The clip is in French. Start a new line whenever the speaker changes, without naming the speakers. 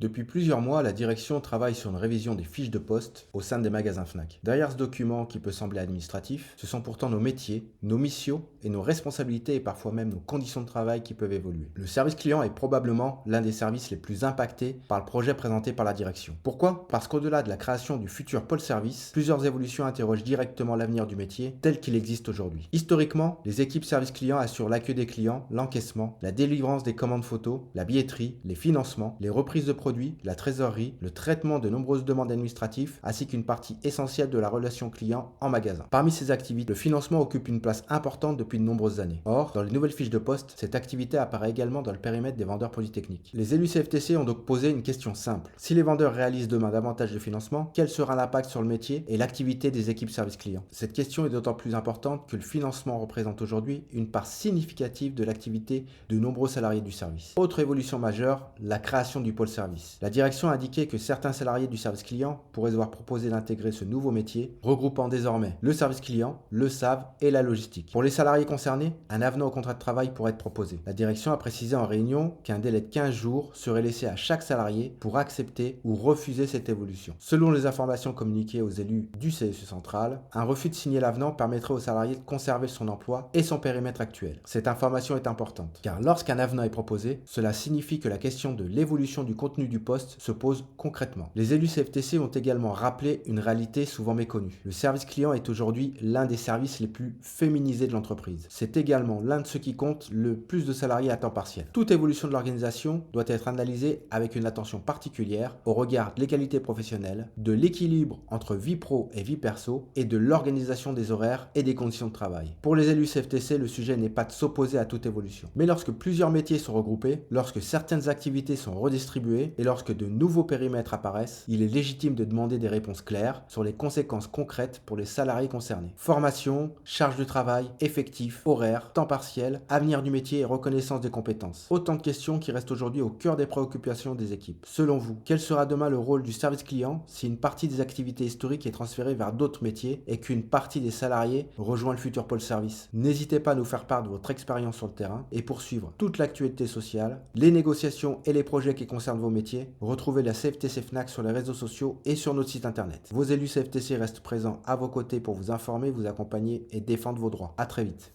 Depuis plusieurs mois, la direction travaille sur une révision des fiches de poste au sein des magasins Fnac. Derrière ce document qui peut sembler administratif, ce sont pourtant nos métiers, nos missions et nos responsabilités et parfois même nos conditions de travail qui peuvent évoluer. Le service client est probablement l'un des services les plus impactés par le projet présenté par la direction. Pourquoi? Parce qu'au-delà de la création du futur pôle service, plusieurs évolutions interrogent directement l'avenir du métier tel qu'il existe aujourd'hui. Historiquement, les équipes service client assurent l'accueil des clients, l'encaissement, la délivrance des commandes photos, la billetterie, les financements, les reprises de produits, la trésorerie, le traitement de nombreuses demandes administratives, ainsi qu'une partie essentielle de la relation client en magasin. Parmi ces activités, le financement occupe une place importante depuis de nombreuses années. Or, dans les nouvelles fiches de poste, cette activité apparaît également dans le périmètre des vendeurs polytechniques. Les élus CFTC ont donc posé une question simple. Si les vendeurs réalisent demain davantage de financement, quel sera l'impact sur le métier et l'activité des équipes service client? Cette question est d'autant plus importante que le financement représente aujourd'hui une part significative de l'activité de nombreux salariés du service. Autre évolution majeure, la création du pôle service. La direction a indiqué que certains salariés du service client pourraient voir proposer d'intégrer ce nouveau métier, regroupant désormais le service client, le SAV et la logistique. Pour les salariés concernés, un avenant au contrat de travail pourrait être proposé. La direction a précisé en réunion qu'un délai de 15 jours serait laissé à chaque salarié pour accepter ou refuser cette évolution. Selon les informations communiquées aux élus du CSE central, un refus de signer l'avenant permettrait au salarié de conserver son emploi et son périmètre actuel. Cette information est importante, car lorsqu'un avenant est proposé, cela signifie que la question de l'évolution du contenu du poste se pose concrètement. Les élus CFTC ont également rappelé une réalité souvent méconnue. Le service client est aujourd'hui l'un des services les plus féminisés de l'entreprise. C'est également l'un de ceux qui comptent le plus de salariés à temps partiel. Toute évolution de l'organisation doit être analysée avec une attention particulière au regard de l'égalité professionnelle, de l'équilibre entre vie pro et vie perso et de l'organisation des horaires et des conditions de travail. Pour les élus CFTC, le sujet n'est pas de s'opposer à toute évolution. Mais lorsque plusieurs métiers sont regroupés, lorsque certaines activités sont redistribuées, et lorsque de nouveaux périmètres apparaissent, il est légitime de demander des réponses claires sur les conséquences concrètes pour les salariés concernés. Formation, charge de travail, effectifs, horaires, temps partiel, avenir du métier et reconnaissance des compétences. Autant de questions qui restent aujourd'hui au cœur des préoccupations des équipes. Selon vous, quel sera demain le rôle du service client si une partie des activités historiques est transférée vers d'autres métiers et qu'une partie des salariés rejoint le futur pôle service? N'hésitez pas à nous faire part de votre expérience sur le terrain et poursuivre toute l'actualité sociale, les négociations et les projets qui concernent vos métiers. Retrouvez la CFTC Fnac sur les réseaux sociaux et sur notre site internet. Vos élus CFTC restent présents à vos côtés pour vous informer, vous accompagner et défendre vos droits. À très vite.